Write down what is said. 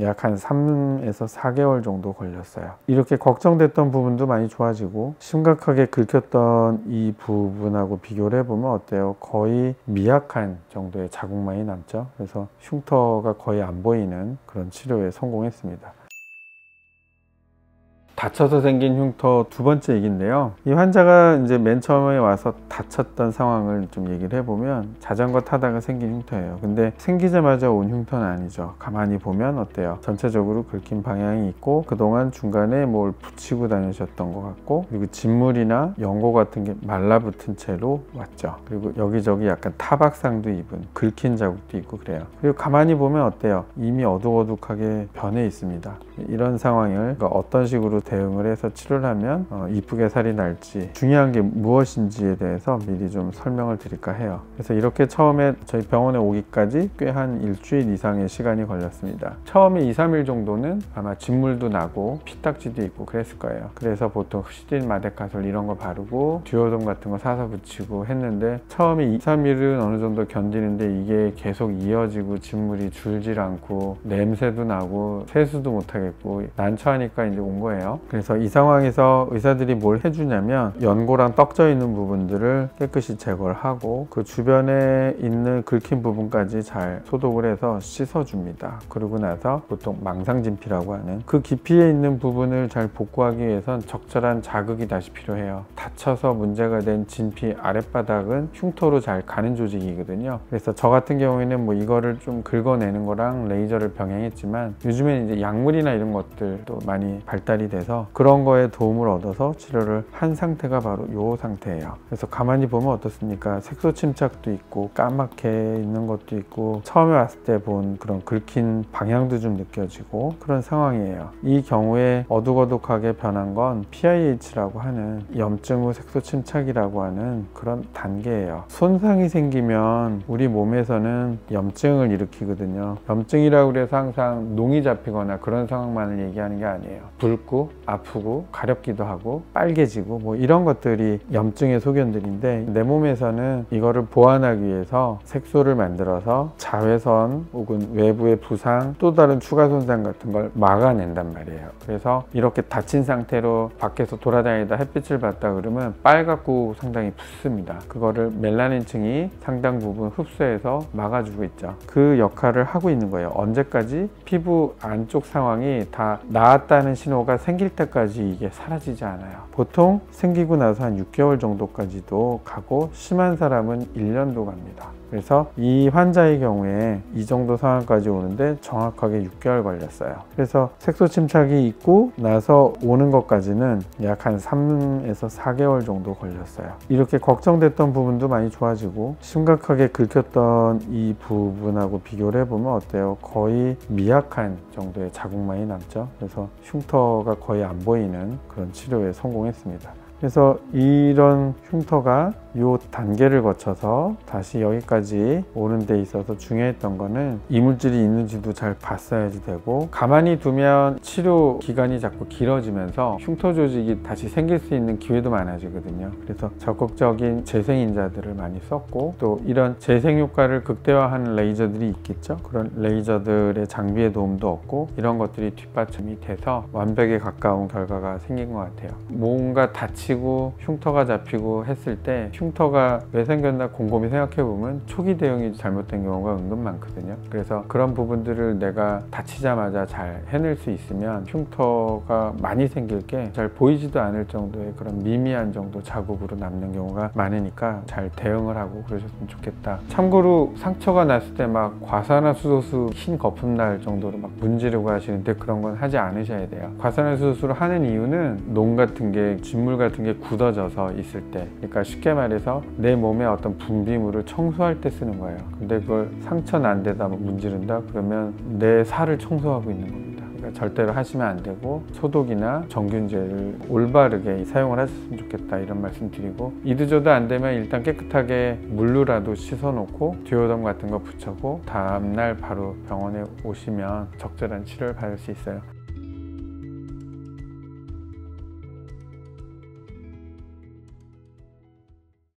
약 한 3에서 4개월 정도 걸렸어요. 이렇게 걱정됐던 부분도 많이 좋아지고 심각하게 긁혔던 이 부분하고 비교를 해보면 어때요? 거의 미약한 정도의 자국만이 남죠. 그래서 흉터가 거의 안 보이는 그런 치료에 성공했습니다. 다쳐서 생긴 흉터 두 번째 얘기인데요. 이 환자가 이제 맨 처음에 와서 다쳤던 상황을 좀 얘기를 해보면 자전거 타다가 생긴 흉터예요. 근데 생기자마자 온 흉터는 아니죠. 가만히 보면 어때요? 전체적으로 긁힌 방향이 있고 그동안 중간에 뭘 붙이고 다니셨던 것 같고, 그리고 진물이나 연고 같은 게 말라붙은 채로 왔죠. 그리고 여기저기 약간 타박상도 입은 긁힌 자국도 있고 그래요. 그리고 가만히 보면 어때요? 이미 어둑어둑하게 변해 있습니다. 이런 상황을 어떤 식으로 대응을 해서 치료를 하면 이쁘게 살이 날지, 중요한 게 무엇인지에 대해서 미리 좀 설명을 드릴까 해요. 그래서 이렇게 처음에 저희 병원에 오기까지 꽤 한 일주일 이상의 시간이 걸렸습니다. 처음에 2-3일 정도는 아마 진물도 나고 피딱지도 있고 그랬을 거예요. 그래서 보통 후시딘, 마데카솔 이런 거 바르고 듀오돔 같은 거 사서 붙이고 했는데, 처음에 2-3일은 어느 정도 견디는데 이게 계속 이어지고 진물이 줄질 않고 냄새도 나고 세수도 못하겠고 난처하니까 이제 온 거예요. 그래서 이 상황에서 의사들이 뭘 해주냐면 연고랑 떡져 있는 부분들을 깨끗이 제거를 하고 그 주변에 있는 긁힌 부분까지 잘 소독을 해서 씻어줍니다. 그러고 나서 보통 망상진피라고 하는 그 깊이에 있는 부분을 잘 복구하기 위해선 적절한 자극이 다시 필요해요. 다쳐서 문제가 된 진피 아랫바닥은 흉터로 잘 가는 조직이거든요. 그래서 저 같은 경우에는 뭐 이거를 좀 긁어내는 거랑 레이저를 병행했지만, 요즘에는 이제 약물이나 이런 것들도 많이 발달이 돼서 그런 거에 도움을 얻어서 치료를 한 상태가 바로 이 상태예요. 그래서 가만히 보면 어떻습니까? 색소 침착도 있고 까맣게 있는 것도 있고 처음에 왔을 때 본 그런 긁힌 방향도 좀 느껴지고 그런 상황이에요. 이 경우에 어둑어둑하게 변한 건 PIH라고 하는 염증 후 색소 침착이라고 하는 그런 단계예요. 손상이 생기면 우리 몸에서는 염증을 일으키거든요. 염증이라고 해서 항상 농이 잡히거나 그런 상황만을 얘기하는 게 아니에요. 붉고 아프고 가렵기도 하고 빨개지고 뭐 이런 것들이 염증의 소견들인데, 내 몸에서는 이거를 보완하기 위해서 색소를 만들어서 자외선 혹은 외부의 부상, 또 다른 추가 손상 같은 걸 막아낸단 말이에요. 그래서 이렇게 다친 상태로 밖에서 돌아다니다 햇빛을 받다 그러면 빨갛고 상당히 붓습니다. 그거를 멜라닌층이 상당 부분 흡수해서 막아주고 있죠. 그 역할을 하고 있는 거예요. 언제까지? 피부 안쪽 상황이 다 나았다는 신호가 생길 때까지 이게 사라지지 않아요. 보통 생기고 나서 한 6개월 정도까지도 가고 심한 사람은 1년도 갑니다. 그래서 이 환자의 경우에 이 정도 상황까지 오는데 정확하게 6개월 걸렸어요. 그래서 색소 침착이 있고 나서 오는 것까지는 약 한 3에서 4개월 정도 걸렸어요. 이렇게 걱정됐던 부분도 많이 좋아지고 심각하게 긁혔던 이 부분하고 비교를 해보면 어때요? 거의 미약한 정도의 자국만이 남죠. 그래서 흉터가 거의 안 보이는 그런 치료에 성공했습니다. 그래서 이런 흉터가 이 단계를 거쳐서 다시 여기까지 오는 데 있어서 중요했던 거는 이물질이 있는지도 잘 봤어야지 되고, 가만히 두면 치료 기간이 자꾸 길어지면서 흉터 조직이 다시 생길 수 있는 기회도 많아지거든요. 그래서 적극적인 재생인자들을 많이 썼고, 또 이런 재생 효과를 극대화하는 레이저들이 있겠죠. 그런 레이저들의 장비의 도움도 얻고 이런 것들이 뒷받침이 돼서 완벽에 가까운 결과가 생긴 것 같아요. 뭔가 다치고 흉터가 잡히고 했을 때 흉터가 왜 생겼나 곰곰이 생각해보면 초기 대응이 잘못된 경우가 은근 많거든요. 그래서 그런 부분들을 내가 다치자마자 잘 해낼 수 있으면 흉터가 많이 생길 게 잘 보이지도 않을 정도의 그런 미미한 정도 자국으로 남는 경우가 많으니까 잘 대응을 하고 그러셨으면 좋겠다. 참고로 상처가 났을 때 막 과산화수소수 흰 거품 날 정도로 막 문지르고 하시는데 그런 건 하지 않으셔야 돼요. 과산화수소를 하는 이유는 농 같은 게, 진물 같은 게 굳어져서 있을 때, 그러니까 쉽게 말해서 내 몸의 어떤 분비물을 청소할 때 쓰는 거예요. 근데 그걸 상처 난 데다 문지른다? 그러면 내 살을 청소하고 있는 겁니다. 그러니까 절대로 하시면 안 되고 소독이나 정균제를 올바르게 사용을 하셨으면 좋겠다, 이런 말씀 드리고, 이도저도 안 되면 일단 깨끗하게 물로라도 씻어 놓고 듀오덤 같은 거 붙여고 다음날 바로 병원에 오시면 적절한 치료를 받을 수 있어요.